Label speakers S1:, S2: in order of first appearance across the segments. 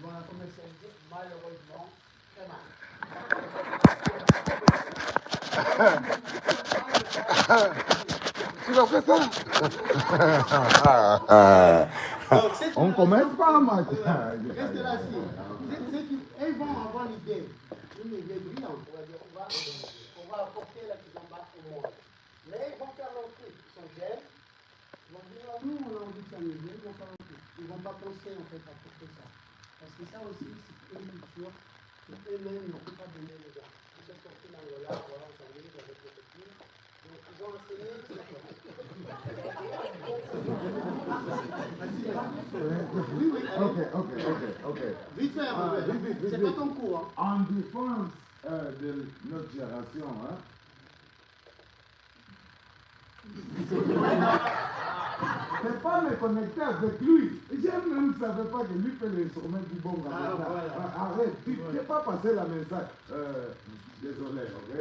S1: vont la commercialiser malheureusement très mal.
S2: Tu vas faire ça? On commence pas, Matt.
S1: Reste là, ils vont avoir l'idée, une idée brillante, on va dire, on va apporter la kizomba au monde. Mais ils vont faire leur truc, ils sont jeunes, ils vont dire, nous on a envie de s'amuser, ils vont faire leur truc. Ils ne vont pas penser en fait à porter ça. Parce que ça aussi, c'est une culture qu'eux-mêmes ne peuvent pas donner aux gens. Ils sont sortis d'Angola, voilà, on s'amuse avec les petits. Donc ils ont enseigné,
S2: Ok.
S1: Vite fait, c'est pas ton cours. Hein.
S2: En défense de notre génération, hein? C'est pas me connecter avec lui. Je même ne savais pas que lui fait l'instrument du bon. Arrête, tu ne peux pas passer la message. Désolé, ok?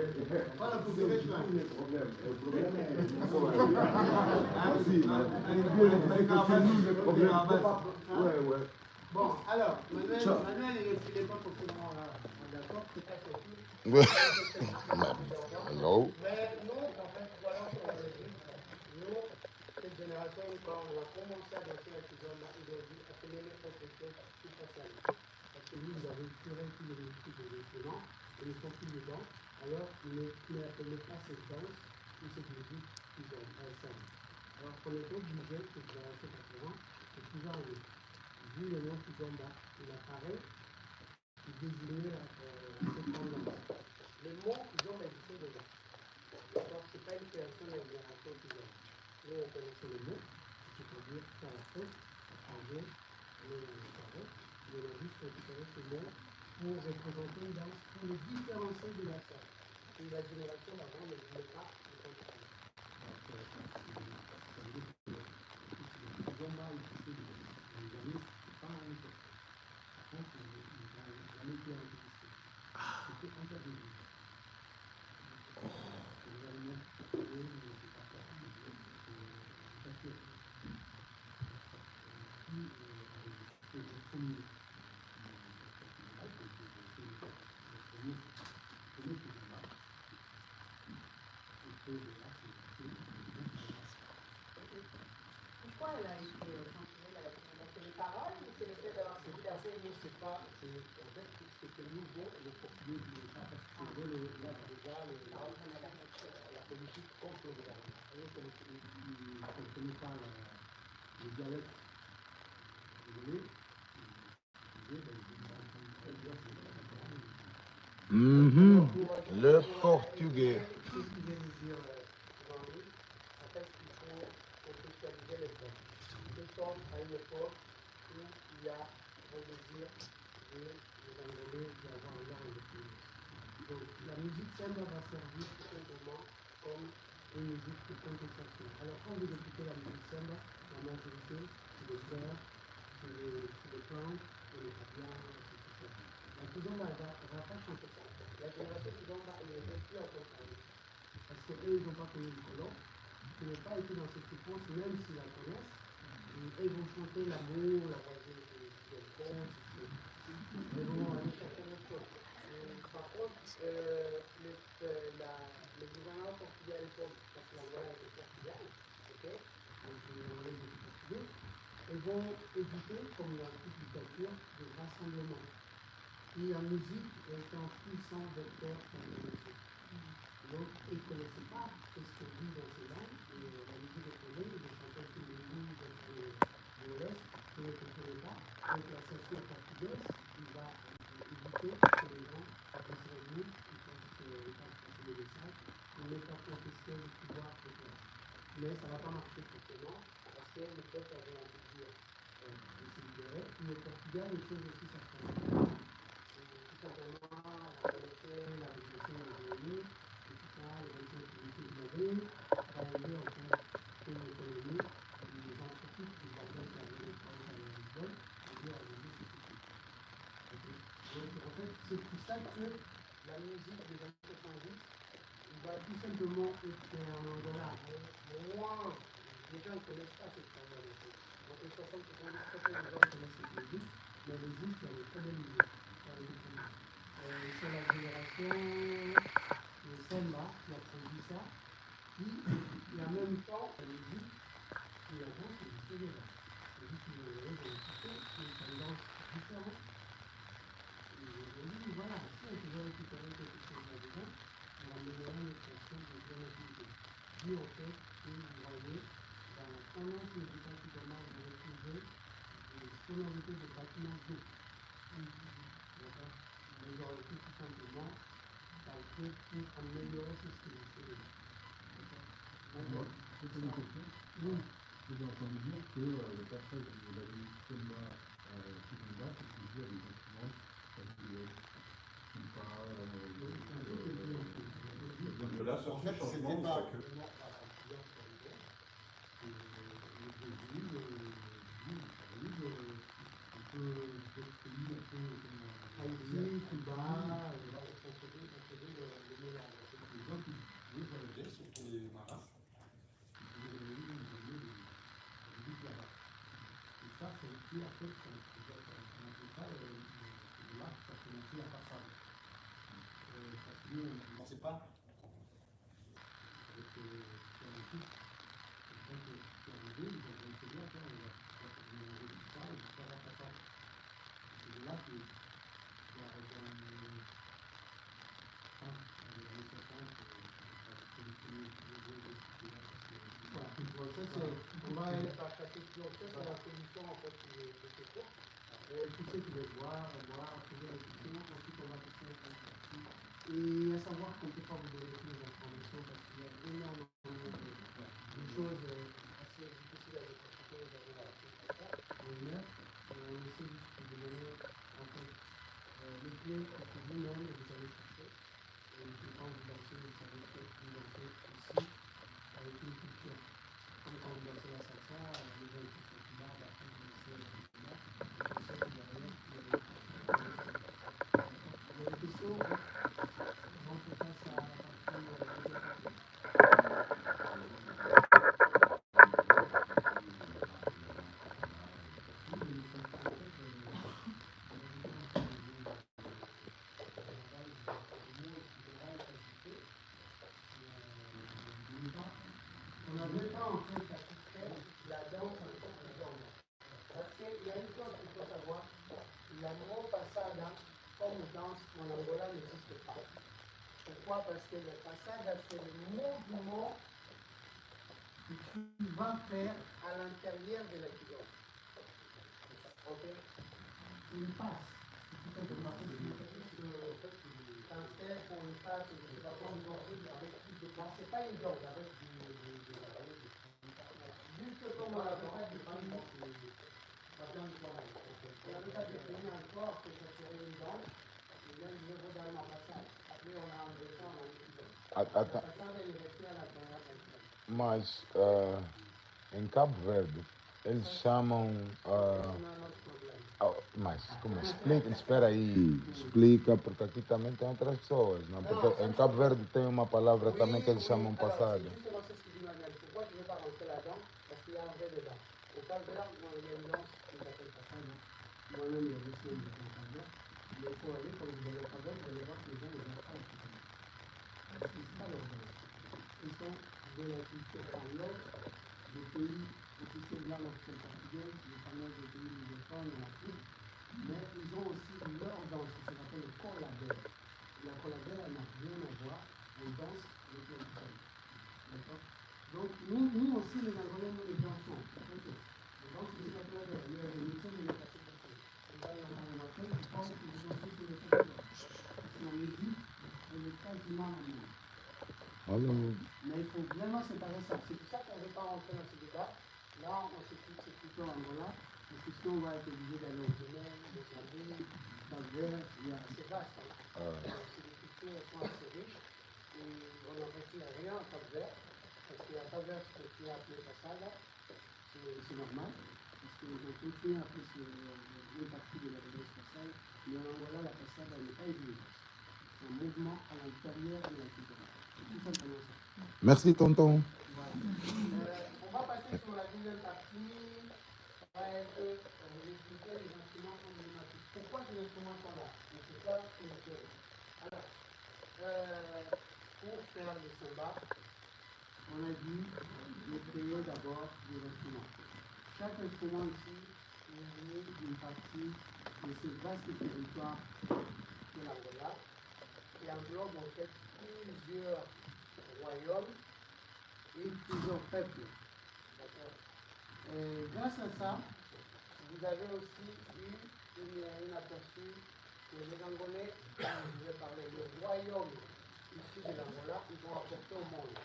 S1: Voilà pour que les
S2: problèmes. Le problème est le problème. Ouais.
S1: Bon, alors, Manuel, il n'est pas forcément d'accord, c'est pas surtout.
S2: Non.
S1: Mais nous, en fait, voilà ce qu'on a dit. Nous, cette génération, quand on a commencé à danser la kizomba, aujourd'hui, appelez-les autre chose, tout facilement. Parce que nous, vous avez curé tous les métiers de l'instrument, et ils sont plus dedans. Alors, ne pas cette danse, ou cette musique kizomba, ensemble. Alors, on est obligé, cette génération 80, de pouvoir aller. Vu le nom kizomba, il apparaît, il désignait cette tendance. Le mot kizomba existait déjà. D'accord, ce n'est pas une création de la génération kizomba. Nous, on connaissait le mot, c'est-à-dire faire la fête, ça changeait, mais on a juste récupéré ce mot pour représenter une danse, pour le différencier de la fête. Et la génération d'avant ne voulait pas le comprendre. Kizomba existait déjà. Les années, c'est pas la même chose. Par contre, il n'a jamais été enregistré. C'était interdit. Pourquoi elle a été censurée la Kizomba? C'est les paroles ou c'est le fait d'avoir dispersé? Non, c'est pas. En fait, c'était nouveau et le portugais ne voulait pas parce que c'était déjà la politique contre le gouvernement. Ils ne comprenaient pas le dialecte.
S2: Le portugais.
S1: Qu'est-ce qu'il vient de dire Jean-Louis? En fait, il faut contextualiser les gens. Nous sommes à une époque où il y a un désir de les Angolais d'avoir un langue de pays. Donc, la musique samba va servir tout simplement comme une musique pour contextualiser. Alors, quand vous écoutez la musique samba, la majorité, c'est les chœurs, c'est les plantes, c'est les tapiens, c'est tout ça. La kizomba ne va pas chanter ça. La génération kizomba, elle ne veut plus entendre parler. Parce qu'eux, ils n'ont pas connu le colon, ils n'ont pas été dans cette séquence, même s'ils la connaissent. Et ils vont chanter l'amour, la voisine de France. Mais bon, on va aller chercher autre chose. Par contre, le gouvernement portugais à l'époque, parce que l'Angola était portugal, ok, donc les portugais, ils vont éviter, comme dans toute dictature, des rassemblements. Et la musique est un puissant vecteur pour la musique. Donc, ils ne connaissaient pas ce qu'on dit dans ces langues, et la musique est connue, ils chantaient tous les blues de l'Ouest, ils ne comprenaient pas. Donc, la censure portugaise, il va éviter que les gens puissent revenir, qu'ils fassent passer des messages, ils ne pas contester le pouvoir de place. Mais ça ne va pas marcher forcément, parce que le peuple avait envie de dire de se libérer. Et le Portugal, les choses aussi, ça se passe. Tout simplement, la connaissez, la révolution de l'économie, et tout ça, les révolutions de l'économie, va aider en fait que l'économie, les gens profitent, ils vont mettre la vie, quand ça les Lisbonne, et dire à l'église, c'est tout. Donc, en fait, c'est pour ça que la musique des années 70, il va tout simplement être en Angola. Moi, les gens ne connaissent pas cette chanson. Donc, les 60, 70, les gens connaissent cette musique. Mais les Juifs, il y a des très belles musiques. C'est la génération de celle-là qui a produit ça, qui, et en même temps, la musique et la danse existait déjà. Les Juifs, ils ont écouté, une tendance différente. Et aujourd'hui, voilà, si on pouvait récupérer quelque chose là-dedans, on améliorerait notre fonction de bien activité. Dieu, en fait, que vous voyez, dans la tendance musicale qui commence à retrouver des sonorités de bâtiments d'eau. D'accord. Mais j'aurais tout simplement parce que pour améliorer ce qui est fait. D'accord.
S2: C'est une question.
S1: Oui.
S2: J'ai entendu dire que le passage de la musique Selma à Kizomba, c'est toujours des instruments
S3: Donc là, en fait, c'était pas que. Surtout les maras.
S1: Ça, c'est qui a fait ça. Ça, là, ça commençait à pas ça. Parce que nous, on ne sait pas. Avec le site, donc, c'est arrivé, ils ont été là, on va ça, et ça va pas ça. C'est là que la région, on va aller par chapitre, c'est la solution en fait de ce cours. Tous ceux qui veulent voir, trouver les questions, ensuite on va passer à la partie. Et à savoir qu'on ne peut pas vous donner toutes les informations parce qu'il y a énormément de choses assez difficiles à décortiquer aujourd'hui à la on essaie juste de vous donner en fait les clés pour que vous-même vous allez chercher. Et quand vous dansez, vous savez que vous dansez aussi avec une culture. Comme quand vous dansez la salsa, les gens qui sont plus bas, après vous dansez la salsa, vous savez que derrière, il y a des questions. On peut passer à la partie deuxième partie. On n'avait pas en fait à faire la danse en tant que genre. Parce qu'il y a une chose qu'il faut savoir, la mot passada, comme danse en Angola, n'existe pas. Pourquoi? Parce que le passada, c'est le mouvement que tu vas faire à l'intérieur de la figure. Ok? Une passe. Transfert pour une passe, je ne sais pas quoi, une danse avec plus de passe. C'est pas une danse avec juste comme on l'a fait définir, ça vient de toi-même. On avait pas défini encore que ça serait une danse, et là, je vais dans la passade. Après, on a enlevé ça, on a mis une danse. La passade, elle est restée à la première personne.
S4: Mas em Cabo Verde, eles chamam. Mas como explica? Espera aí, explica, porque aqui também tem outras pessoas. Não? Porque em Cabo Verde tem uma palavra também que eles chamam passada.
S1: Pourquoi je ne vais pas rentrer là-dedans? Parce qu'il y a un vrai débat. Au Cap Vert, il y a une danse qui s'appelle passade. Moi-même, il y a des choses qui sont pas. Mais il faut aller, quand vous allez au Cap Vert, vous allez voir que les gens les enfants. Parce que c'est pas leur danse. Ils sont de la culture anglaise, des pays, des cultures blancs qui sont portugaises, des fameuses des pays anglophones en Afrique. Mais ils ont aussi leur danse qui s'appelle le colabel. La colabel, elle n'a rien à voir. On danse avec le sol. D'accord? Donc, nous aussi, les Angolais, nous les dansons. Donc, c'est la colabel. Il y a une méthode de la participation. On va y en avoir un appel, je pense que vous dansez sur le sol. La musique, elle est quasiment la même. Mais il faut vraiment séparer ça. C'est pour ça qu'on ne veut pas rentrer dans ce débat. Là, on s'écoute ce plutôt en Angola. Parce que sinon, on va être obligé d'aller au Bénin, au Zambie, c'est vaste. Hein. C'est des cultures qui sont assez riches. Et on n'en retire rien à Cap Vert. Parce qu'à Cap Vert, ce que tu as appelé passada, c'est normal. Parce qu'ils ont continué à appeler une partie de la danse passade. Mais en Angola, la passade n'est pas évidente. C'est un mouvement à l'intérieur de la culture. C'est tout simplement ça.
S4: Merci, tonton.
S1: Voilà. On va passer sur la deuxième partie. Ça va être expliquer les instruments qu'on pour faire le samba, on a dû créer d'abord des instruments. Chaque instrument ici est venu d'une partie de ce vaste territoire de l'Angola qui englobe en fait plusieurs royaumes et plusieurs peuples. Et grâce à ça, vous avez aussi eu une aperçu que les Angolais, je vais parler, le royaume issu de l'Angola, ils vont apporter au monde.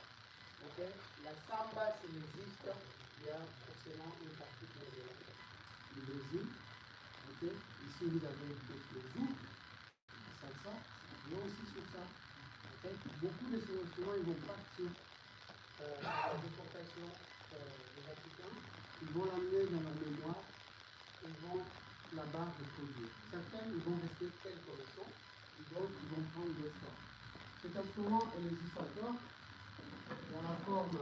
S1: Okay? La samba, s'il existe, il y a forcément une partie qui est du Brésil. Okay? Ici, vous avez le zouk, la salsa, il y a aussi sur ça. Okay? Beaucoup de ces instruments, ils vont partir à la déportation des Africains. Ils vont l'amener dans leur mémoire, ils vont là-bas reproduire. Certains, ils vont rester tels que le sont, d'autres, ils vont prendre d'autres formes. Cet instrument, elle existe encore dans la forme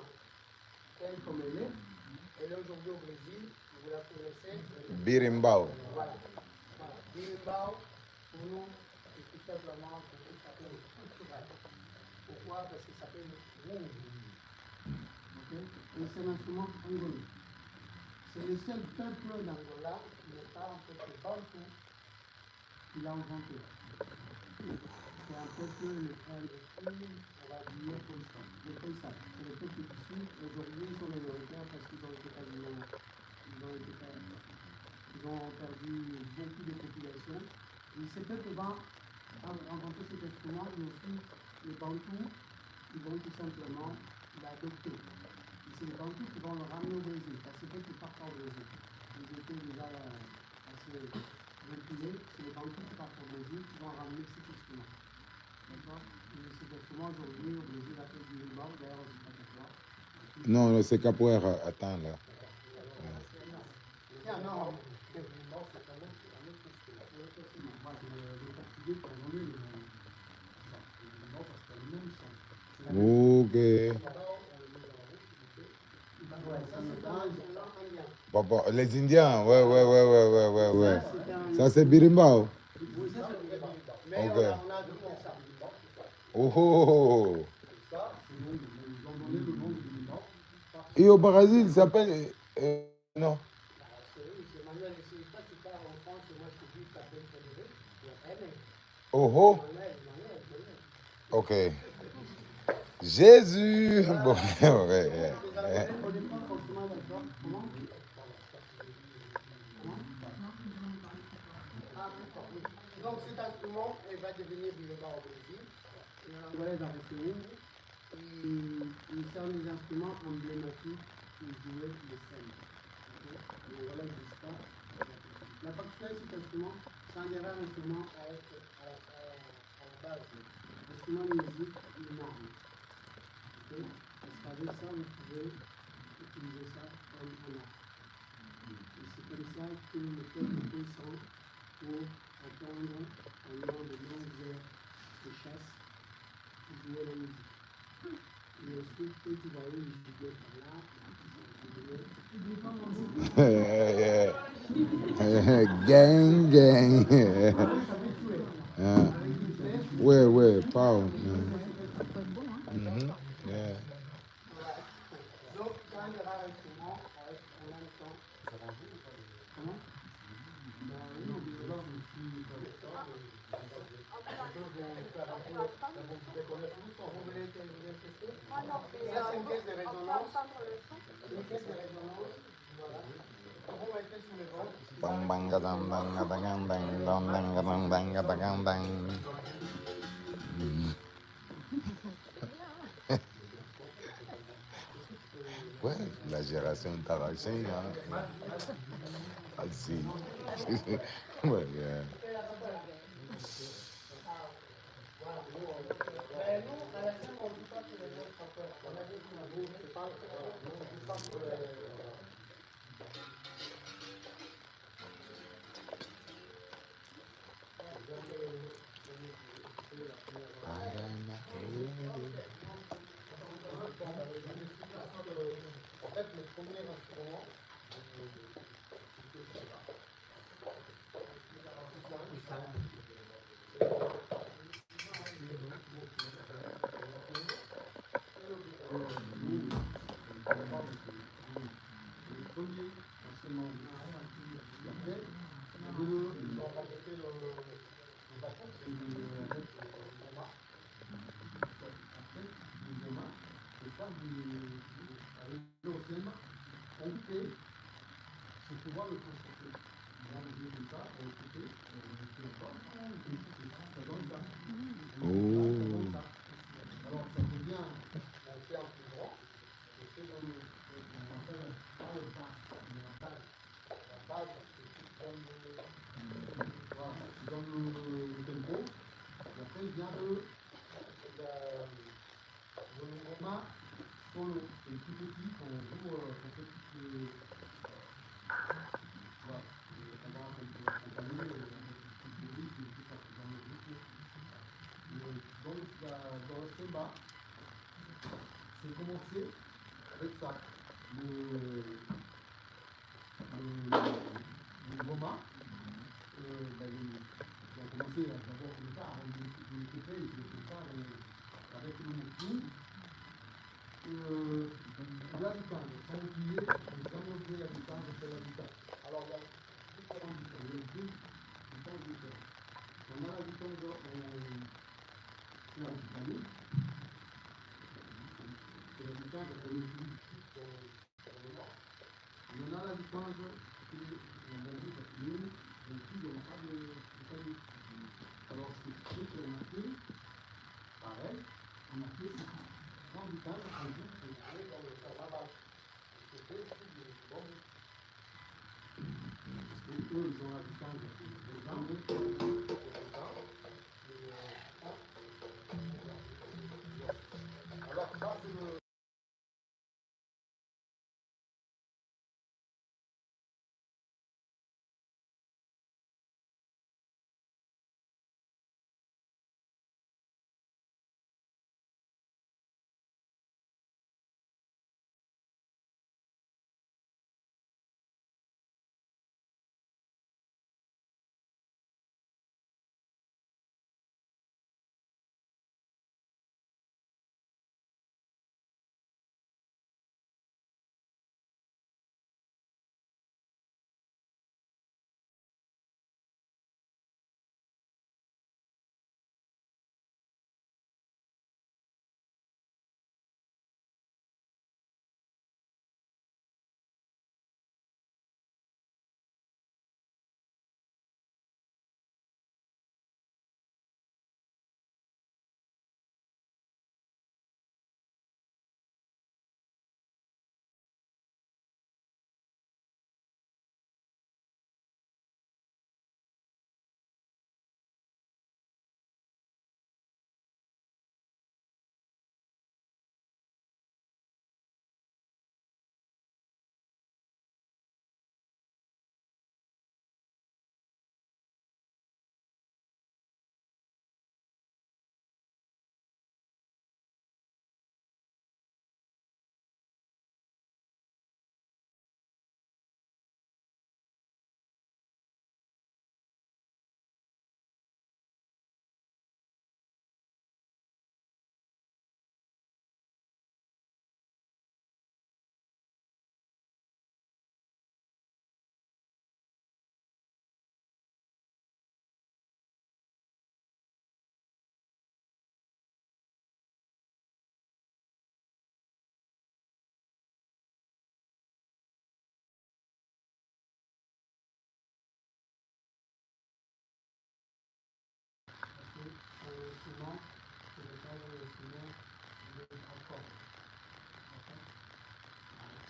S1: telle comme elle est. Elle est aujourd'hui au Brésil, vous la connaissez.
S4: Birimbau.
S1: Voilà. Birimbau, pour nous, c'est tout simplement pour que ça s'appelle culturel. Pourquoi? Parce que ça s'appelle Wung. Okay? Et c'est un instrument angolais. C'est le seul peuple d'Angola qui n'est pas en fait le Bantou qui l'a inventé. C'est un peuple le plus, on va dire, constant. C'est le peuple du Sud. Aujourd'hui, ils sont minoritaires parce qu'ils ont été quasiment, ils ont perdu beaucoup de populations. Et ces peuples vont inventer cet instrument, mais aussi les Bantous qui vont tout simplement l'adopter. Et c'est les Bantous qui vont le ramener au Brésil, parce que qui partent au Brésil. Ils étaient déjà assez reculés. C'est les Bantous qui partent au Brésil qui vont ramener cet instrument. D'accord? Et cet instrument aujourd'hui au Brésil appelle du birimbau, d'ailleurs on ne sait pas pourquoi.
S4: Non, c'est capoeira. Attends là.
S1: Tiens, non, le birimbau c'est un autre instrument. Moi, le portugais qui a volé le birimbau parce qu'il y a le même son.
S4: Ok. Papa, les Indiens, ouais. Ça c'est Birimbau.
S1: Mais
S4: Ok.
S1: on a adopté ça.
S4: Oh.
S1: Ça, ils ont donné le nom du birimbau.
S4: Et au Brésil, il s'appelle. Non.
S1: C'est Manuel, si toi tu pars en France, moi je te dis que ça s'appelle Frédéric, il y a
S4: Oh.
S1: Manuel.
S4: Ok. Jésus. Bon, ouais.
S1: Donc cet instrument, elle va devenir birimbau au Brésil. L'Angolais va rester où? Et c'est un des instruments emblématiques qui jouait le scène. L'Angolais n'existe pas. La particularité de cet instrument, c'est un des rares instruments à être à la base. L'instrument de musique, une arme. Okay? Parce qu'avec ça, vous pouvez utiliser ça comme un arme. Et c'est comme ça que le peuple descend pour entendre pendant de longues heures de chasse pour jouer la musique. Et ensuite, quand tu vas aller jouer par là,
S4: Gang. Ouais, Paul. Yeah.
S1: donc, c'est un des rares instruments avec en même temps. Comment? Ça, c'est une caisse de résonance. Une caisse de résonance. Voilà. On va être sur le
S4: Ouais, la génération tarachée, hein. Así. Ouais, yeah.
S2: justement. Et après, on va répéter le bâton, c'est le format. Après, deuxièmement, le faire avec le SEMA, on fait c'est pouvoir le constater. Dans le jeu comme ça, on écouter, ça donne ça. Alors ça devient, on fait un plus grand, on fait dans le, on appelle pas le base, mais la base. La base, c'est qui donne le tempo, et après il vient le format solo, c'est tout petit, qu'on joue, qu'on fait toutes les... Voilà, on va accompagner toute musique et tout ça dans le rythme. Dans le Semba, c'est commencé avec ça. Le Roma, ils ont commencé d'abord au départ, ils l'écoutaient, ils l'écoutaient avec le moutou. La guitare, sans oublier la guitare, c'est la guitare. Alors, il y a différentes guitares, il y a deux différentes guitares. On a la guitare c'est la guitare, c'est la guitare qu'on utilise sur le nord. On a la guitare qui est en Belgique, et puis on n'a pas de guitare. Alors, ce qu'on a fait, pareil, on a fait trois guitares qu'on joue pour aller dans le carnaval. C'était aussi des bombes. Et eux, ils ont la guitare de alors, ça, c'est le...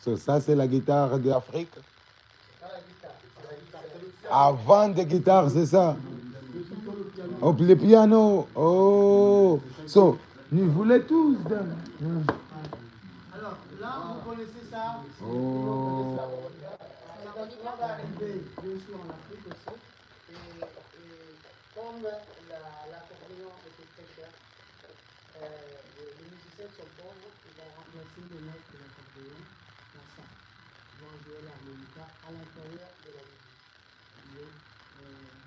S4: So, ça, c'est la guitare d'Afrique. Avant de guitare, c'est ça. Oh, le piano. Oh. So, nous voulons tous.
S1: Alors, là, vous connaissez ça.
S4: Oh.
S1: Ça va arriver, bien sûr, en Afrique aussi. Et comme l'accordéon était très cher, les musiciens qui sont pauvres, ils vont remplacer les notes de l'accordéon par ça. Ils vont jouer l'harmonica à l'intérieur de la musique.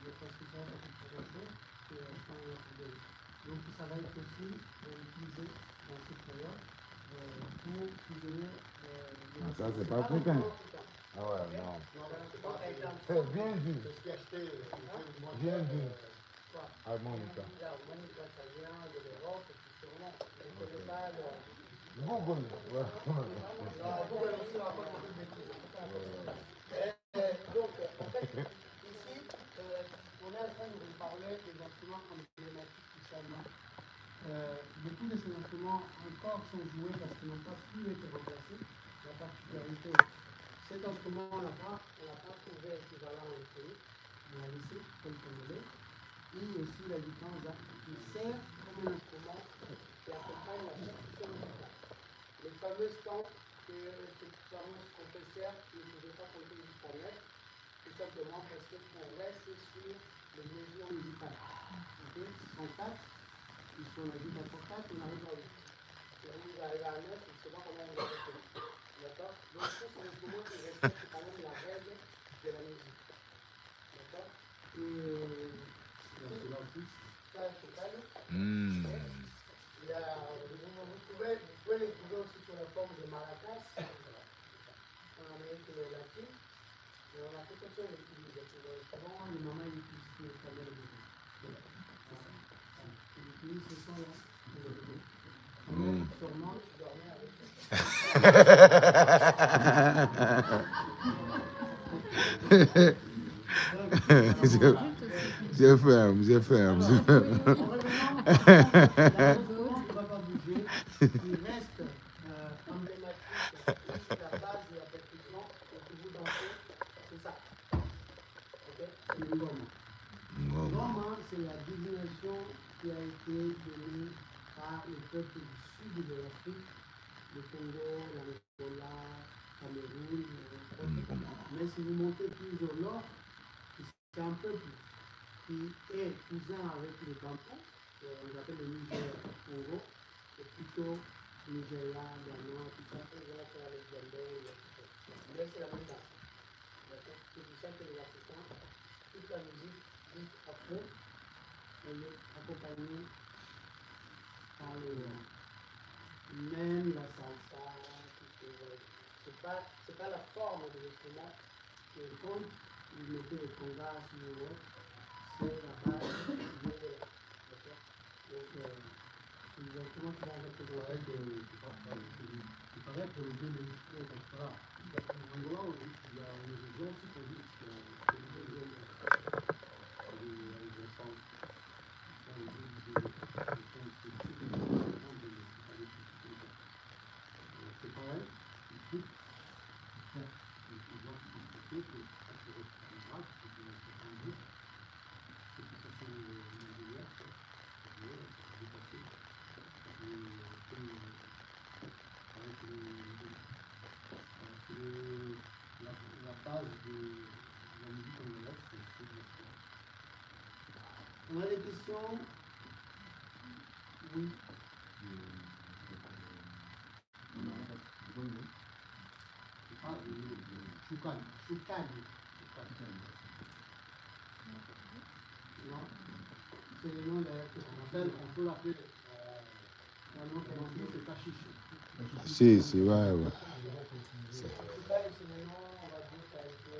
S1: Je pense que ça va être très chose que sans l'accordéon. Donc ça va être aussi utilisé dans cette période pour fusionner
S4: Ça, c'est pas africain. Ah ouais, non. Bien vu.
S2: C'est ce qui a acheté.
S4: Bien vu.
S1: Quoi?
S4: Harmonica.
S1: L'harmonica, ça vient de l'Europe, sûrement. Je ne connais pas le...
S4: Google.
S1: Non, Google aussi raconte beaucoup de bêtises. Donc, en fait, ici, on est en train de vous parler des instruments emblématiques du salon. Beaucoup de ces instruments encore sont joués parce qu'ils n'ont pas pu être remplacés. La particularité, cet instrument, on n'a pas trouvé équivalent en électronique, on l'a laissé tel qu'on est. Et aussi la différence, il sert comme un instrument qui accompagne la partition musicale. Les fameux temps que ces fameux confesseurs qui ne pouvaient pas compter jusqu'à 9, tout simplement parce qu'on reste sur les mesures musicales. Okay? Ils sont 4, ils sont la vie pour 4, on arrive à 8. Et on arrive à 9, on ne sait pas comment on va rester. D'accord? Donc ça, c'est un instrument qui respecte quand même la règle de la musique. D'accord? Et ça, c'est ça. Vous pouvez les trouver aussi sous la forme de maracas en Amérique latine. Et on a fait attention à l'utiliser. Souvent, les mamans utilisent le fameux de bébé. Ils utilisent ce son-là. Sûrement, tu dormais avec
S4: Je ferme.
S1: on va pas bouger. Il reste emblématique, juste la base de la percussion, et que vous dansez, c'est ça. Ok? C'est le ngoma. Ngoma, c'est la désignation qui a été donnée par le peuple du sud de l'Afrique, le Congo, l'Angola, Cameroun, mais si vous montez plus au nord, c'est un peuple qui est cousin avec les Bantous, on appelle le Niger Congo, et plutôt Nigeria, Ghana, tout ça, on va faire les Djembé, mais c'est la même base. C'est pour ça que les assistants, toute la musique dite afro, elle est accompagnée par le même la salsa, c'est pas la forme de l'instrument qui compte, vous mettez le congas sur le web, c'est la base qui vient de là. D'accord? Donc, c'est des instruments qui vont représenter.
S2: C'est pareil pour les deux musiciens, etc. En Angola, il y a une région aussi qu'on dit que c'est une région avec des sens. C'est pareil, ils coupent, ils ont qui sont la base de la musique anglaise, c'est
S1: On a des questions? Oui. Choukani. Non, c'est le nom on peut l'appeler un nom qu'on dit, c'est Tachiche.
S4: Si, ouais.
S1: Choukani, c'est le nom, on va dire, qui a été...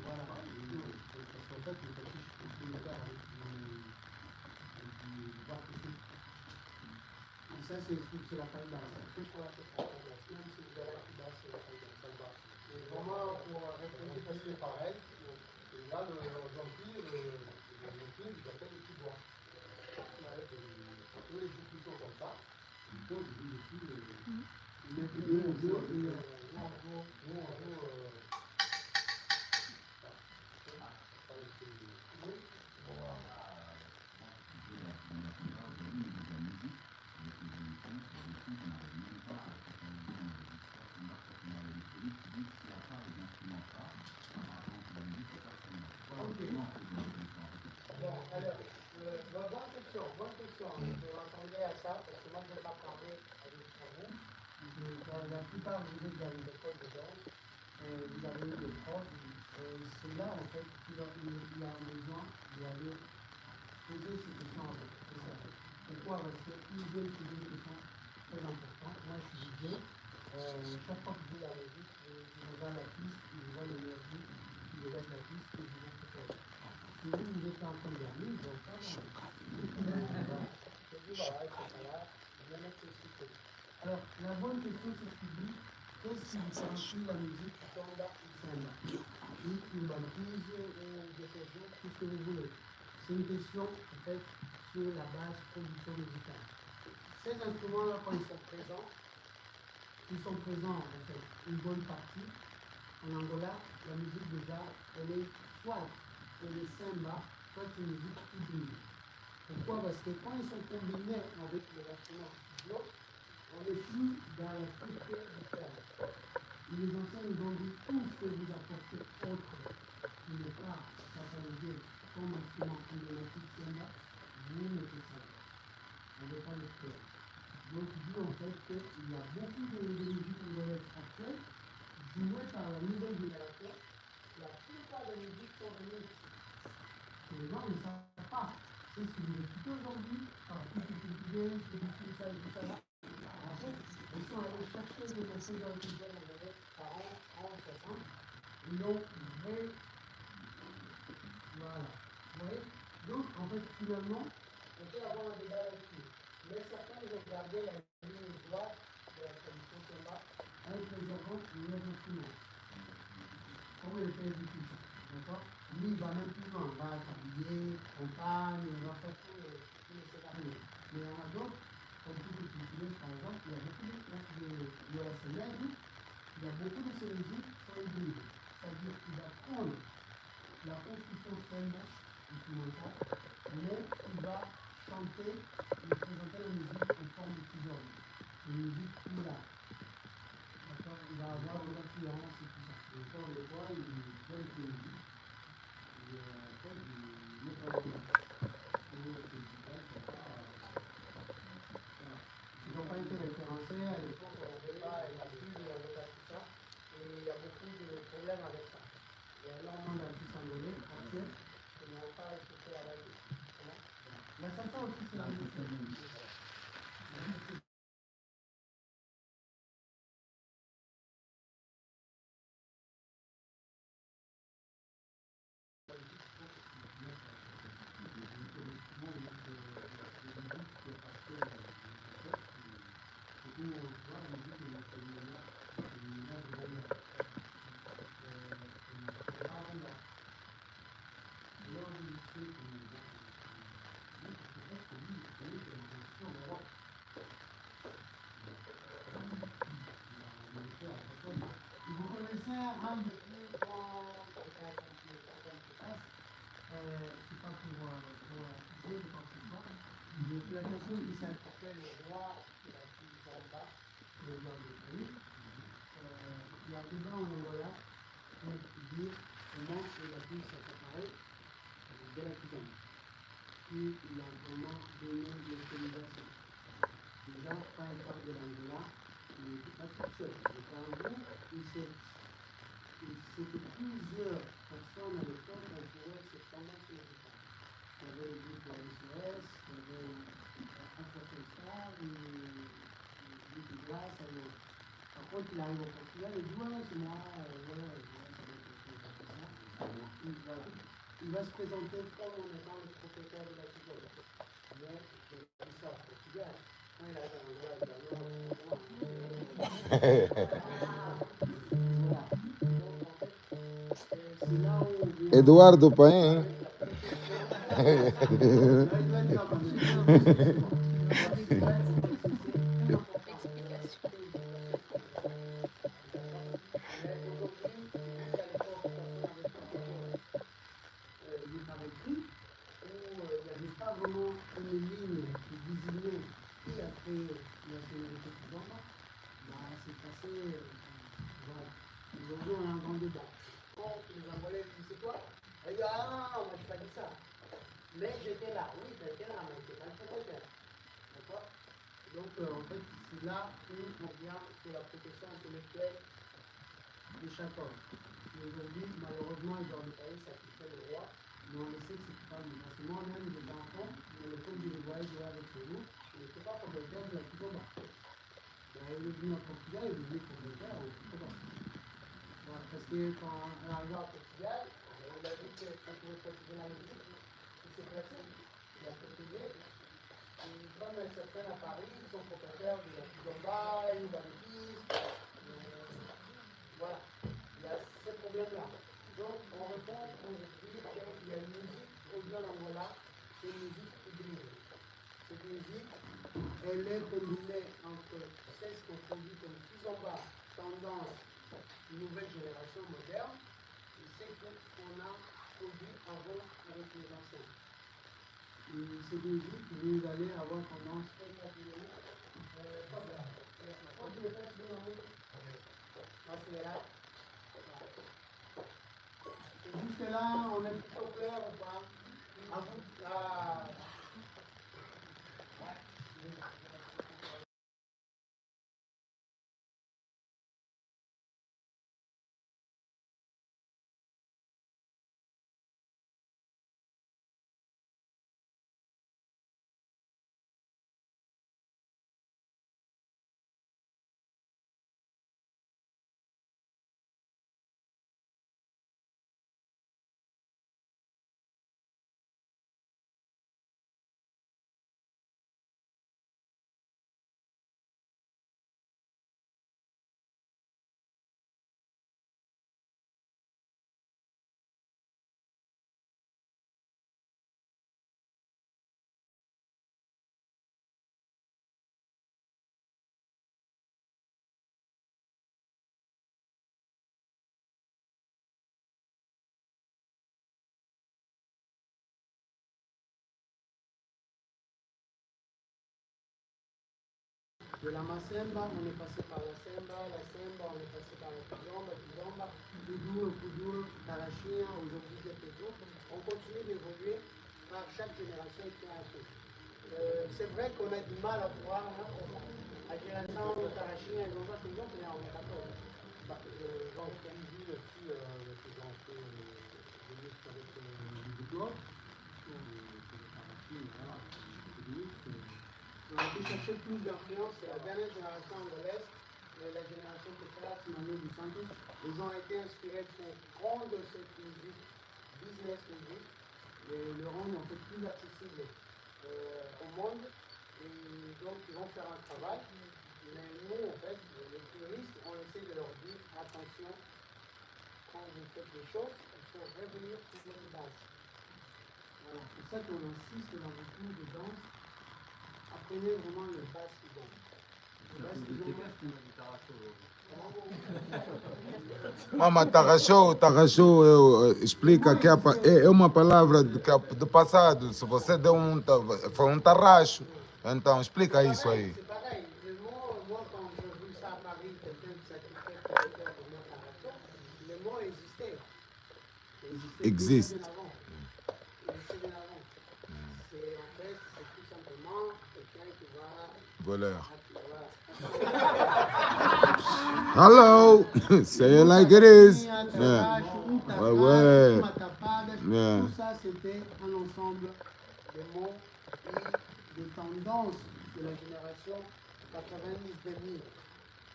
S1: Voilà. En fait, le Tachiche, c'est le faire avec du barbe. Et ça, c'est la taille basse. C'est pour la taille basse. Même si vous avez la taille basse, c'est la taille basse. Et vraiment, pour répondre, parce que c'est pareil, là, l'Empire, ils appellent les petits bois. Tous les gens qui sont comme ça, ils posent des petits... Bonne question. Je m'attendais à ça parce que moi je ne vais pas parler avec vous. La plupart vous êtes dans les écoles de danse, vous avez eu des profs. C'est là en fait qu'il a besoin d'aller poser ces questions avec. Pourquoi? Parce qu'ils veulent poser des questions très importantes. Moi je suis DJ. Chaque fois que je vais à la musique, je vois la piste, je vois l'énergie, je laisse la piste et je vous propose. Si vous êtes en train de dormir, je vais pas je dis voilà, ils sont pas là, je vais mettre ceci. Alors, la bonne question, c'est ce qu'il dit, qu'est-ce qui différencie la musique samba ou samba? Une banquise ou des questions, tout ce que vous voulez. C'est une question, en fait, sur la base production musicale. Ces instruments-là, quand ils sont présents, en fait, une bonne partie. En Angola, la musique déjà, elle est soit elle est samba, soit une musique hybride. Pourquoi? Parce que quand ils sont combinés avec les instruments studio, on est plus dans la structure du terme. Et les anciens nous ont dit tout ce que vous apportez autre qui n'est pas catalogué comme instrument emblématique samba, vous mettez ça. On ne veut pas le faire. Donc, il dit en fait qu'il y a beaucoup de musiques congolaises actuelles jouées par la nouvelle génération. La plupart des musiques sont remixes. Les gens ne savent pas. C'est ce que vous écoutez aujourd'hui, par tout ce que vous dites, ça et tout ça. En fait, ils sont allés chercher des messages dans le culturel congolais par an 60. Ils l'ont vrai. Voilà. Vous voyez? Donc, en fait, finalement, on peut avoir un débat là-dessus. Mais certains, ils ont gardé la ligne droite de la tradition samba en préservant les instruments. Comme le fait du tout. D'accord? Lui, il va même plus loin. On va s'habiller, campagne, on va faire tous les scénarios. Mais il y en a d'autres, comme tout le culturel, par exemple, il y a beaucoup de SNL, il y a beaucoup de ces musiques qui sont hybrides. C'est-à-dire qu'il va prendre la construction samba instrumentale, mais il va chanter et présenter la musique en forme de figure. Une musique plus là. D'accord? Il va avoir de l'influence et tout ça. Et encore des fois, il donne des musiques. Et après, il met pas de musique. Ils n'ont pas été référencés. À l'époque, on n'avait pas la pub, on n'avait pas tout ça. Et il y a beaucoup de problèmes avec ça. Il y a énormément d'artistes angolais actuels qui n'ont pas écouté à la radio. La salsa aussi, c'est la même chose. Vous connaissez un des plus grands c'est pas pour accuser de quoi que ce soit. La personne qui s'appelle le roi de la Kizomba, le roi du pays, il y a des gens en Angola pour dire comment il a pu s'accaparer de la Kizomba. Puis il a vraiment donné l'autorisation. Déjà, quand il parle de l'Angola, il n'était pas tout seul. Il était en groupe, c'était plusieurs personnes à l'époque qui jouaient cette tendance musicale. Il y avait le groupe de SOS, il y avait African Star, le groupe de Glace. Par contre, il arrive au Portugal et dit ouais, c'est moi, ça va être il va se présenter comme en étant le propriétaire de la Kizomba. Mais il sort au Portugal. Quand il arrive en Angola, il dit
S4: Eduardo Paim.
S1: Mais j'étais là, oui, j'étais là, mais c'est pas le propriétaire. D'accord? Donc, en fait, c'est là où on vient sur la protection intellectuelle des chacun. Aujourd'hui, malheureusement, ils ont détaillé ça qui fait le roi, mais on le sait que c'est pas lui. Parce que moi-même, des enfants, on le fait du voyage jouer avec chez nous, je ne sais pas propriétaire de la Kizomba. Il est venu en Portugal, il est venu propriétaire, on ne sait pas. quand elle est arrivée à Portugal, il a vu qu'on pouvait pratiquer la musique, il s'est placé, il a pratiqué. Et comme certains à Paris, ils sont propriétaires de la Kizomba, une banquise, voilà, il y a ce problème-là. Donc on répond, on explique qu'il y a une musique au-delà d'Angola, c'est une musique hybride. Cette musique, elle est combinée entre celle qu'on produit comme Kizomba, tendance, nouvelle génération moderne, et celle qu'on a produit avant avec les anciens. Et cette musique, vous allez avoir tendance jusque là, on est plutôt clair ou pas? À vous, de la Masemba, on est passé par la Semba, on est passé par la Kizomba, Kuduro, Tarachia, aujourd'hui Gepezo. On continue d'évoluer par chaque génération qui a un peu. C'est vrai qu'on a du mal à pouvoir, la génération de Tarachia et Kizomba, mais on est d'accord. J'en ai vu aussi qu'ils ont fait des listes avec les blocs, on a pu chercher plus d'influence, c'est la dernière génération angolaise, la génération Petras, Manu du Santos. Ils ont été inspirés pour rendre cette musique, business musique, et le rendre en fait plus accessible au monde. Et donc ils vont faire un travail. Mais nous, en fait, les touristes, on essaie de leur dire attention, quand vous faites des choses, il faut revenir sur les bases. Voilà, c'est pour ça qu'on insiste dans les cours de danse. Apprenez vraiment le basse qui donne.
S4: Mama, tarrachou, explica que é uma palavra do passado. Se você deu foi um tarraxo. Então, explica isso aí.
S1: C'est pareil. Moi, quand j'ai vu ça à Paris, quelqu'un qui s'acquittait pour le faire de mon tarracho, le mot existait. Il existait bien avant. C'est en fait, c'est tout simplement quelqu'un qui va.
S4: Voleur. Hello, say it like it is. Yeah. Ouais. Yeah.
S1: Tout ça, c'était un ensemble de mots et de tendances de la génération 90-2000.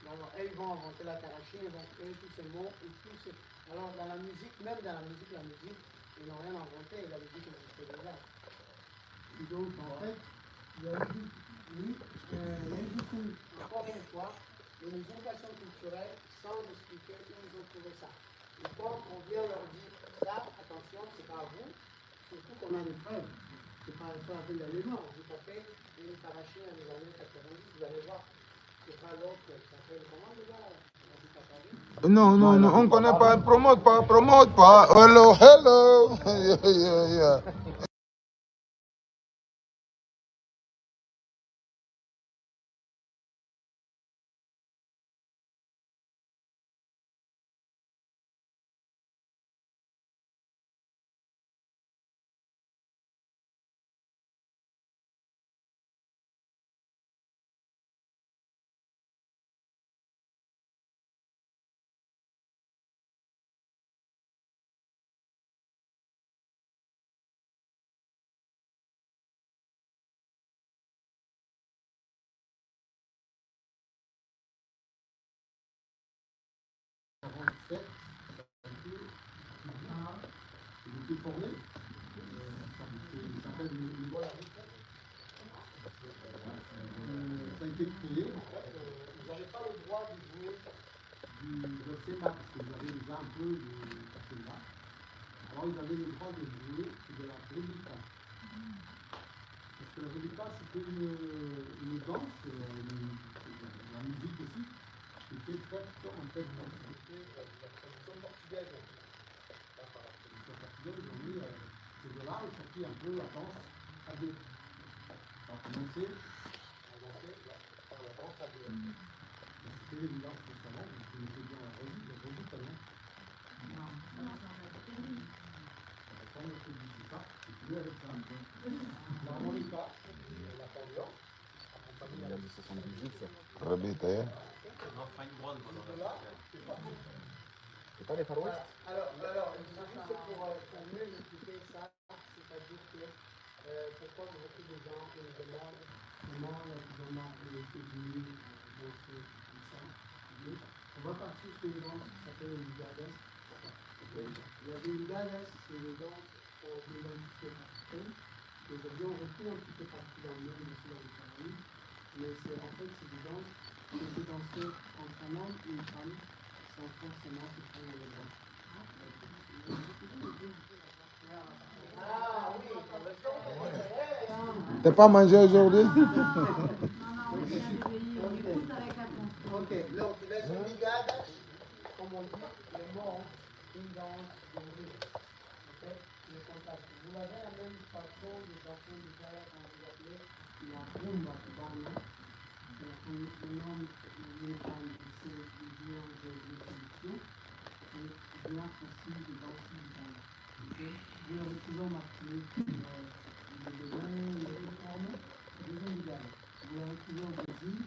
S1: Alors, elles vont inventer la tarachine, elles vont créer tous ces mots et tous ces. Alors, dans la musique, même dans la musique, ils n'ont rien inventé, la musique existait déjà. Et donc, en fait, il y a eu encore une fois, une éducation culturelle sans expliquer où ils ont trouvé ça. Et quand on vient leur dire ça, attention, c'est pas à vous, surtout qu'on a des preuves. C'est pas avec l'élément. Vous tapez une tarachine dans les années 90, vous allez voir. C'est pas l'autre, ça s'appelle comment déjà?
S4: Non, on connaît pas, promote pas. Hello. Yeah.
S2: été formé. Ça s'appelle le vol à rythme. Ça a été créé. Vous n'avez pas le droit de jouer du verset parce que vous avez déjà un peu de verset. Alors ils avaient le droit de jouer de la réplica. Parce que la réplica c'était une danse, la musique aussi, qui était faite en fait dans la tradition portugaise. La tradition portugaise, ils ont mis c'est de là est sorti un peu la danse à deux. Ça a commencé par la danse à deux. C'était une danse de salon, vous connaissez bien la revue talent. L'harmonica, l'accordéon, accompagné avec 78, ça.
S4: Rebite, eh?
S2: C'est pas les Far West?
S1: Alors, juste pour mieux expliquer ça, c'est-à-dire que pourquoi beaucoup de gens me demandent comment le février dans ce ça. On va partir sur une danse qui s'appelle le Ligades. La Ligades, c'est une danse pour l'identité africaine. Aujourd'hui, on retrouve un petit peu partout dans le monde, aussi dans les Caraïbes. Mais en fait, c'est des danses qui étaient dansées entre un homme et une femme, sans forcément se prendre les bras. Ah oui,
S4: T'as pas mangé aujourd'hui?
S1: ok, donc les obligadas, comme on dit, le mot, une danse de rythme. Ok, le contact. Vous avez la même façon de danser du gala quand vous appelez la rumba cubana. C'est le nom des femmes de ces visions de séduction et bien aussi de danser du gala. Vous avez toujours marqué le besoin, les formes, le besoin du gala. Vous avez toujours au Brésil,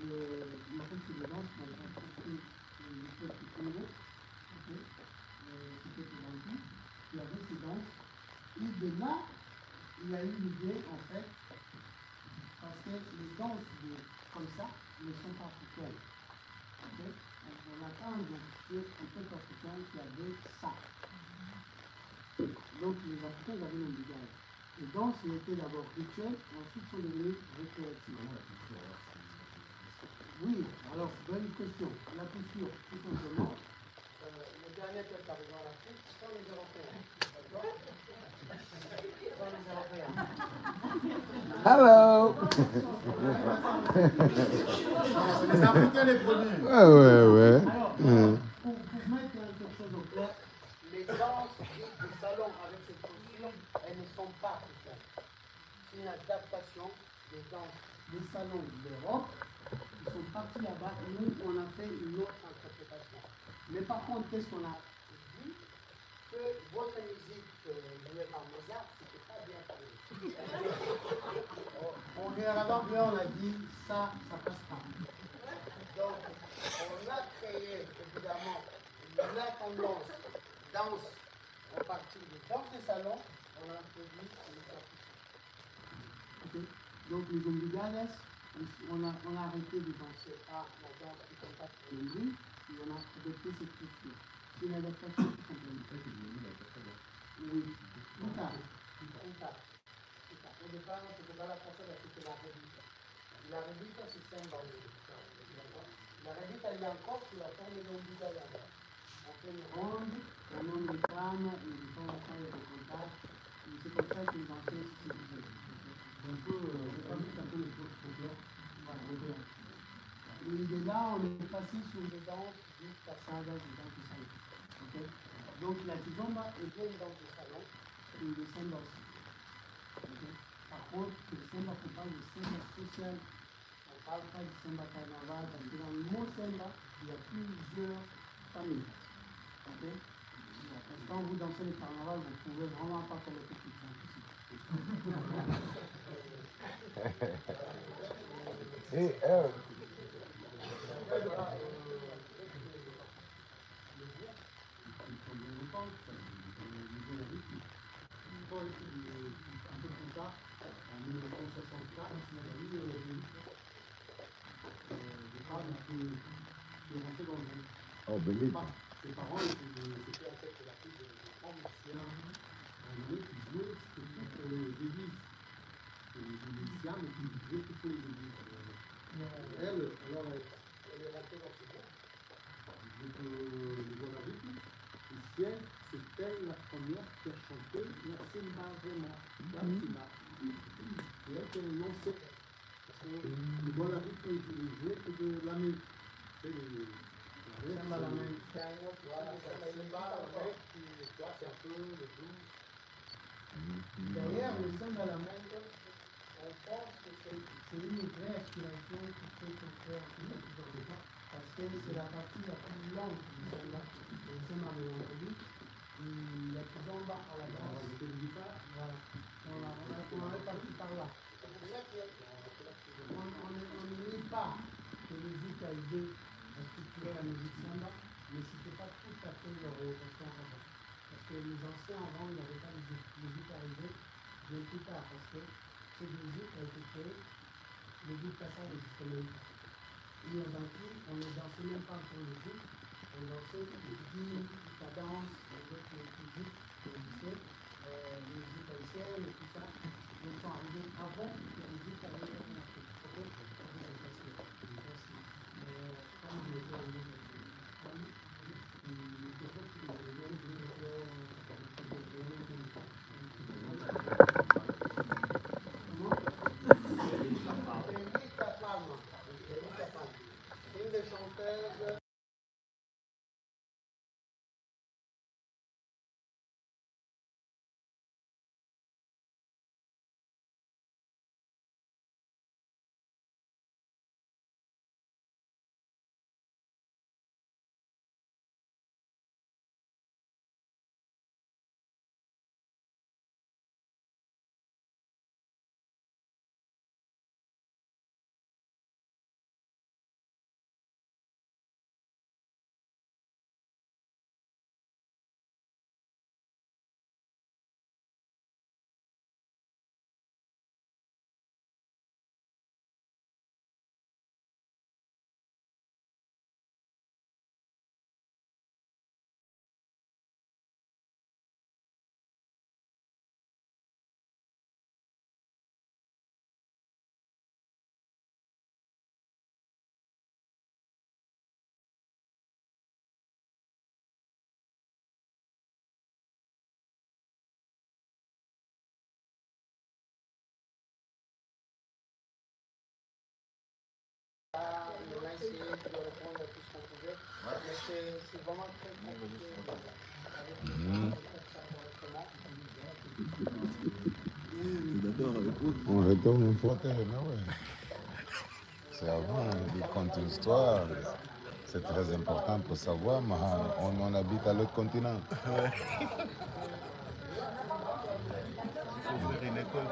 S1: en fait c'est des danses qu'on a construit le peuple Congo, c'était pour l'Antique, il y avait ces danses. Et de là, il y a eu l'idée en fait, parce que les danses comme ça ne sont pas africaines. Okay? On n'a pas identifié un peuple africain qui avait ça. Donc les Africains avaient le Ligades. Les danses étaient d'abord rituelles, ensuite sont devenues récréatives. Oui, alors bonne question. La question, tout simplement, le dernier peuple arrivé en Afrique sont les Européens. D'accord? Sont les Européens.
S4: Hello!
S2: Les Africains les premiers.
S4: Ouais.
S1: Alors, pour mettre quelque chose au clair, les danses dites de salon avec cette posture, elles ne sont pas africaines. C'est une adaptation des danses des salons d'Europe. Ils sont partis là-bas et nous, on a fait une autre interprétation. Mais par contre, qu'est-ce qu'on a vu? Que votre musique jouée par Mozart, c'était pas bien parlé. On est à la banque, là, on a dit ça passe pas. Donc, on a créé évidemment la tendance danse en partie de danse des salons, on a introduit le percussion. Okay. Donc, les obligadas, on a arrêté de danser à la danse du contact de la musique et on a adopté cette culture. C'est une adaptation tout simplement. Oui, plus tard. Au départ, c'était pas la française, c'était la réplique. La réplique, c'est samba aussi. La réplique, elle est encore sous la forme de l'obligadas. On fait une ronde, un homme de femme, et de temps en temps, il y a des contacts. C'est comme ça que les anciens se disaient. Un peu, un peu le folklore. Voilà, et de là, on est passé sur des danses dites passadas, des danses de salon. Okay? Donc la kizomba est bien une danse de salon et le samba aussi. Okay? Par contre, le samba, on parle de samba social, on ne parle pas de samba carnaval, parce que dans le mot samba, il y a plusieurs familles. Okay? Parce que quand vous dansez le carnaval, vous ne pouvez vraiment pas connaître tout ça.
S4: Et, oh, believe.
S2: Ses parents étaient en fait la fille de grands musiciens musicienne qui jouait toutes les musiques. Elle est rentrée dans ce groupe. Je la rythme. Et c'était la première qui a chanté la Simba vraiment. La Simba. Et elle qui non sait. Parce que le bon la rythme il jouait que de la main.
S1: Simba la main. Voilà, Simba avec, c'est un peu le blues. D'ailleurs, le Simba la main, on pense que c'est une vraie aspiration qui fait qu'on fait parce que c'est la partie la plus longue du Simba. Le Simba mélancolique, il y a plus en bas à la base. Voilà. On est parti par là. C'est pour ça qu'on ne nie pas que les musiques a aidé à structurer la musique Samba, mais ce n'était pas tout à fait leur orientation avant. Parce que les anciens avant, ils n'avaient pas de musique arrivée bien plus tard, parce que cette musique a été créée, le bout de passage n'existait même pas. Et on ne dansait même pas pour le musique, on dansait les guilles, la danse, avec les musiques haïtiennes, les musiques haïtiennes et tout ça. Ils sont arrivés avant que la musique arrive en Afrique. Une des chanteuses. On a essayé de répondre à tout ce qu'on pouvait, mais c'est vraiment très compliqué
S4: On retourne une fois mais ouais. C'est avant, il compte une histoire. C'est très important pour savoir, mais on habite à l'autre continent.
S3: Il faut ouvrir une école.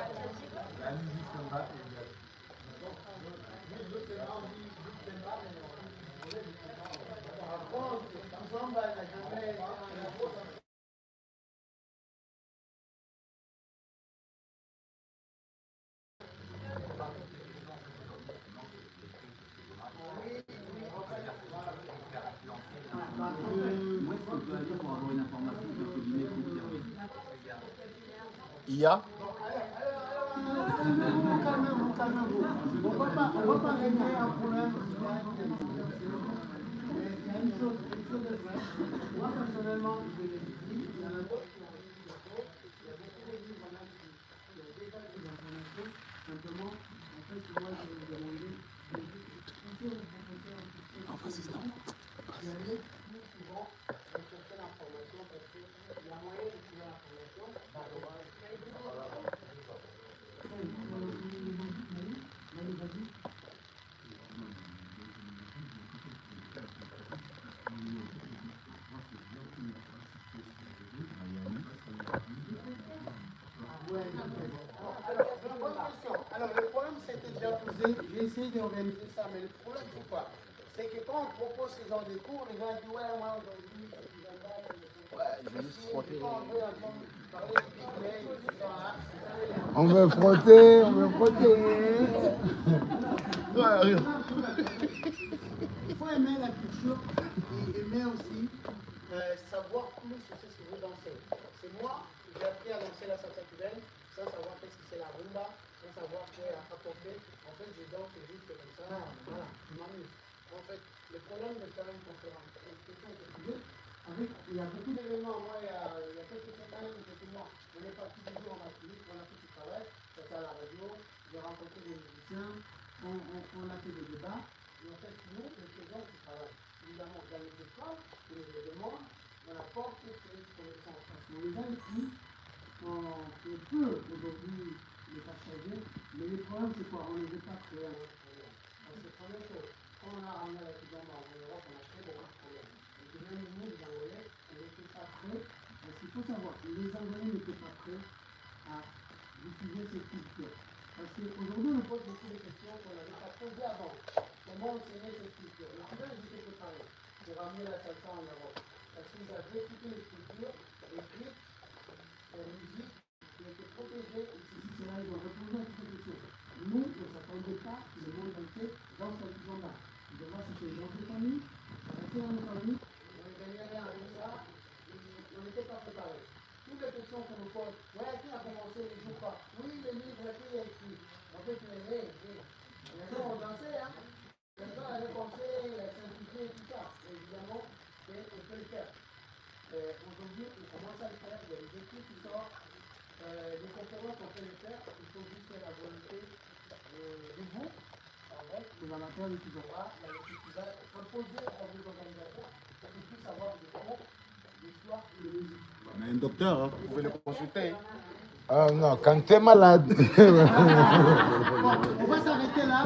S2: Il y a
S1: calmez-vous. On ne va pas régler un problème. Il y a une chose de vrai. Moi, personnellement, je l'ai dit, il y en a d'autres qui ont réussi le cours. Il y a beaucoup de livres qui ont déjà des informations. Simplement, en fait, moi, je vais vous demander de toujours vous proposer un petit peu de questions. Vous allez plus souvent rechercher l'information parce qu'il y a moyen de trouver l'information. Alors, le problème, c'était déjà posé. J'ai essayé d'organiser ça, mais le problème, c'est quoi? C'est que quand on propose ce genre de cours, les gens disent ouais, moi aujourd'hui, je vais juste frotter.
S4: On veut frotter, on veut frotter.
S1: Il faut aimer la culture et aimer aussi savoir plus sur ce que vous dansez. C'est moi, j'ai appris à danser la salsa cubaine sans savoir qu'est-ce que c'est la rumba, faut savoir qu'à côté, en fait, je danse juste comme ça, voilà, je m'amuse. En fait, le problème de faire une conférence, il y a beaucoup d'événements. Moi, il y a quelques semaines, effectivement, on est parti du jour en Martinique, on a fait du travail, ça c'est à la radio, j'ai rencontré des musiciens, on a fait des débats, et en fait, nous, nous faisons du travail. Évidemment, dans les écoles, les événements, on apporte ces connaissances. Parce que les gens ici, on peut aujourd'hui les partager, mais le problème, c'est quoi? On ne veut pas créer un problème. Parce que première chose, quand on a ramené l'étudiant en Europe, on a créé beaucoup de problèmes. Et que même nous, les Angolais, on n'était pas prêts. Parce qu'il faut savoir, les Angolais n'étaient pas prêts à diffuser cette culture. Parce qu'aujourd'hui, on pose beaucoup de questions qu'on n'avait pas posées avant. Comment enseigner cette culture? Les Angolais, ils étaient préparés pour ramener la salsa en Europe. Parce qu'ils avaient toutes les structures écrites, la musique, qui était protégée, et ceci, cela, ils ont répondu à toutes les questions. Nous, on ne s'attendait pas que le monde entier dans cette zone-là. De voir c'était dans des familles, on restait dans nos familles, on ne gagnait rien avec ça, on n'était pas préparés. Toutes les questions qu'on nous pose, ouais, qui a commencé les jours pas? Oui, les livres, qui a écrit? En fait, les gens ont dansé, hein. Les gens avaient pensé, simplifié, tout ça. Et évidemment, on peut le faire. Aujourd'hui, on commence à le faire, il y a des équipes qui sortent, des conférences, on peut le faire, il faut juste la volonté de vous, en fait, les amateurs qui sont là, la équipe qui va s'imposer à vos organisateurs pour qu'ils puissent avoir des cours d'histoire et de musique.
S3: On a un docteur, hein, vous pouvez le consulter.
S4: Ah non, quand tu es malade.
S1: Bon, on va s'arrêter là.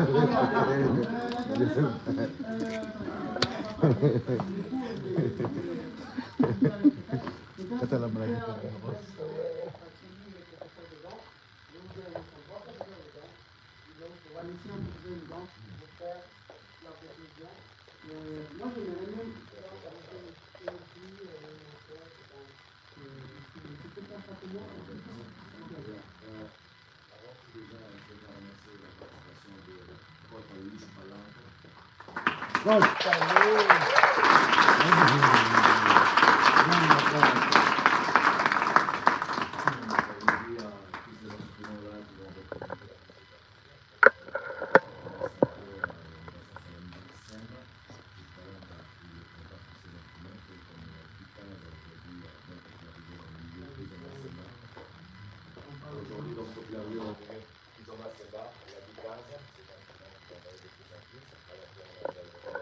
S5: Aujourd'hui, donc, comme l'avez entendu, ils ont assez bas, la guitare, c'est un instrument qui va de plus en plus, à la fois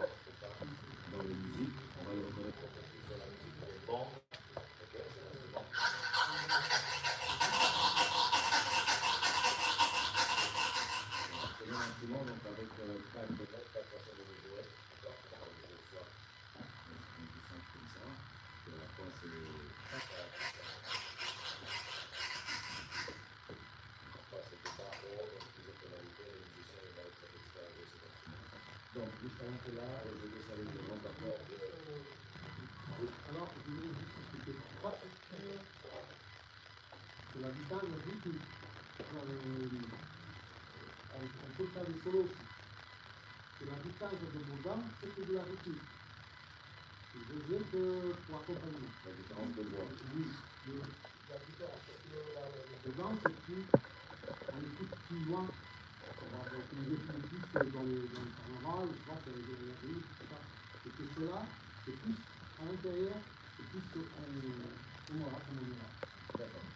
S5: dans les musiques, on va le reconnaître sur la musique des bandes, ok, c'est l'instrument. C'est un instrument, donc avec 4 façons de le jouer, d'accord, on va le jouer soit un instrument plus simple comme ça, et à la fois c'est donc, jusqu'à là, je vais saluer le grand accord de...
S1: Alors, je voulais juste expliquer trois structures sur la guitare, le rythme. On peut faire des solos aussi. C'est la guitare de Bourdin, c'est que de la rythmique. Le deuxième pour accompagnement.
S5: La différence de voix.
S1: Oui, la différence. Dedans, c'est plus, on écoute plus loin. On va utiliser plus dans le carnaval, je pense qu'il y a des énergies, tout ça. Et que cela, c'est plus à l'intérieur, c'est plus comme on ira. D'accord.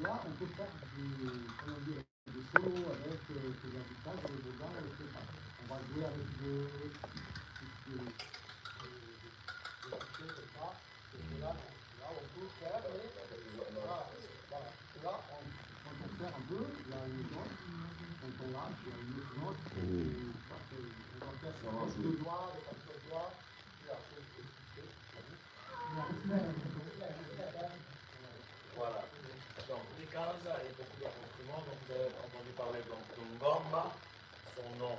S1: Là, on peut faire des solos avec des habitages, des beaux-arts, etc. On va jouer avec des comme ça. Et là, on peut faire, là, on peut faire un peu, il y a une note, quand on lâche, il y a une autre note, on va faire ça, deux doigts, les quatre doigts, et après, on peut expliquer.
S5: Voilà. Donc, Likanza et beaucoup d'autres instruments. Donc, vous avez entendu parler de Ngomba, son nom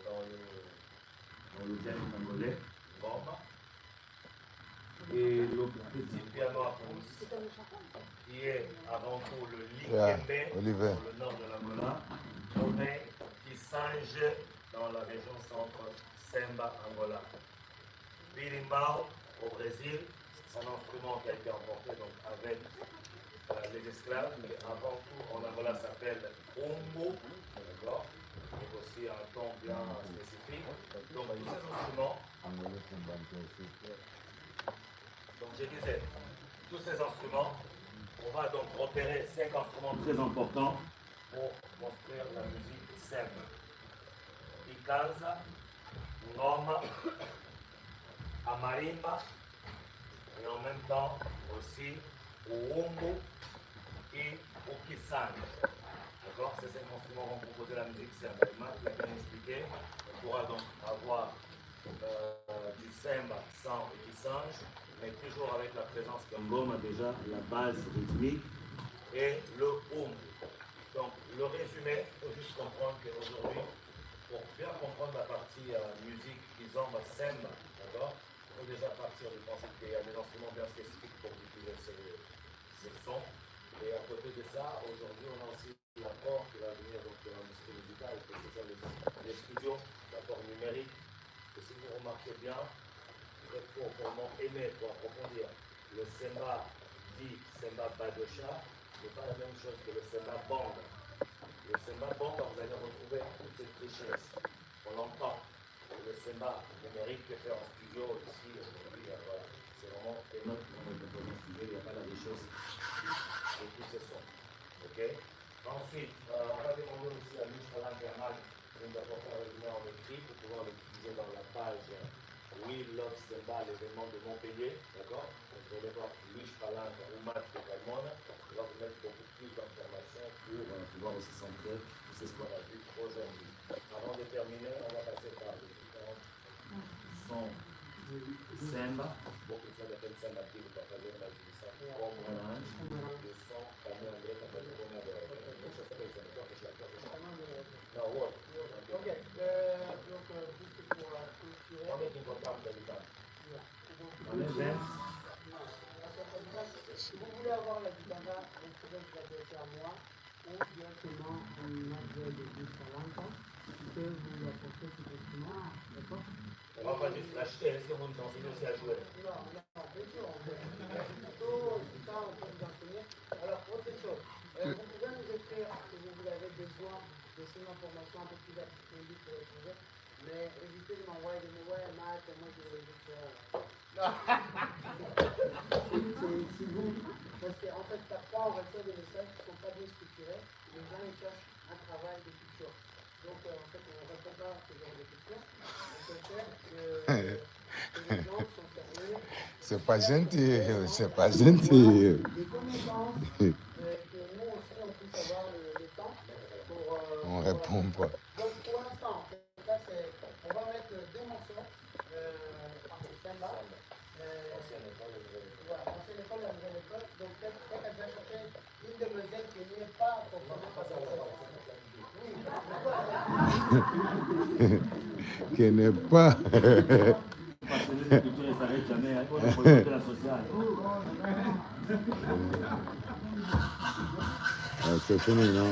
S5: dans le dialecte angolais, Ngomba. Et le petit piano à pouce, qui est avant tout le Likembe, dans le nord de l'Angola, nommé qui singe dans la région centre Semba, Angola. Birimbau, au Brésil, c'est un instrument qui a été emporté donc, avec les esclaves, mais avant tout en Angola s'appelle Ombo, d'accord, donc aussi un ton bien spécifique. Donc tous ces instruments, donc je disais, tous ces instruments, on va donc repérer 5 instruments très importants pour construire la musique simple. Ikaza, Ngoma, Amarimba, et en même temps aussi Uumbu et Ukisani. D'accord? Ces 5 instruments vont composer la musique simple. Matt l'a bien expliqué. On pourra donc avoir du semba sans Ukisange, mais toujours avec la présence de Ngoma déjà, la base rythmique, et le Uumbu. Donc le résumé, il faut juste comprendre qu'aujourd'hui, pour bien comprendre la partie musique Kizomba Semba, d'accord, il faut déjà partir du principe qu'il y a des instruments bien spécifiques pour diffuser ces sons. Et à côté de ça, aujourd'hui, on a aussi l'apport qui va venir donc, de l'industrie musicale, que ce soit les studios, l'apport numérique. Et si vous remarquez bien, il faut vraiment aimer, pour approfondir. Le Semba dit Semba Badosha n'est pas la même chose que le Semba Banda. Le Semba Banda, vous allez retrouver toute cette richesse. On l'entend. Le Semba numérique que fait en studio ici, aujourd'hui, voilà. C'est vraiment énorme dans le studio, il n'y a pas la richesse de tous ces sons. Okay? Ensuite, on va demander aussi à Luis Palan et à Marc d'apporter un résumé en écrit pour pouvoir le diffuser dans la page We Love Semba, l'événement de Montpellier. D'accord? Donc, vous allez voir Luis Palan ou Marc de Calmona. On va vous mettre beaucoup plus d'informations pour pouvoir aussi centrer tout ce qu'on a vu aujourd'hui. Avant de terminer, on va passer par les différents sons Semba. Beaucoup de ça l'appelle Semba qui vous partagez la utilisation comme orange. Le son Camille André qui appelle comme orange. Donc ça s'appelle Semba. Non, ouais.
S1: Ok, donc juste pour clôturer.
S5: On est important d'habitants.
S1: On est 20. Si vous voulez avoir la Gitana, vous pouvez vous adresser à moi ou directement à une mademoiselle de Salanta qui peut vous apporter cet instrument. D'accord?
S5: On va pas juste l'acheter, est-ce que vous nous enseignez aussi à jouer?
S1: Non, bien sûr, on peut. Tout ça, on peut vous enseigner. Alors, autre chose, vous pouvez nous écrire si vous avez besoin de ces informations un peu plus approfondies pour le projet, mais évitez de m'envoyer des nouvelles, Matt, moi je vais le faire. C'est vous, parce qu'en fait, parfois on reçoit des messages qui ne sont pas bien structurés, les gens ils cherchent un travail de culture. Donc en fait, on ne répond pas à ce genre de questions. On préfère que les gens sont sérieux.
S4: C'est pas gentil, c'est pas gentil.
S1: Des connaissances, que nous aussi on puisse avoir le temps pour.
S4: On répond pas.
S1: Donc pour l'instant, on va mettre 2 morceaux par le Semba. Voilà, ancienne école, la nouvelle école. Donc peut-être qu'elle va chercher une demoiselle qui n'est pas forcément pas oui,
S4: Qui n'est pas.
S5: Parce que les cultures ne s'arrêtent jamais, il faut la politique la sociale.
S4: C'est fini, non?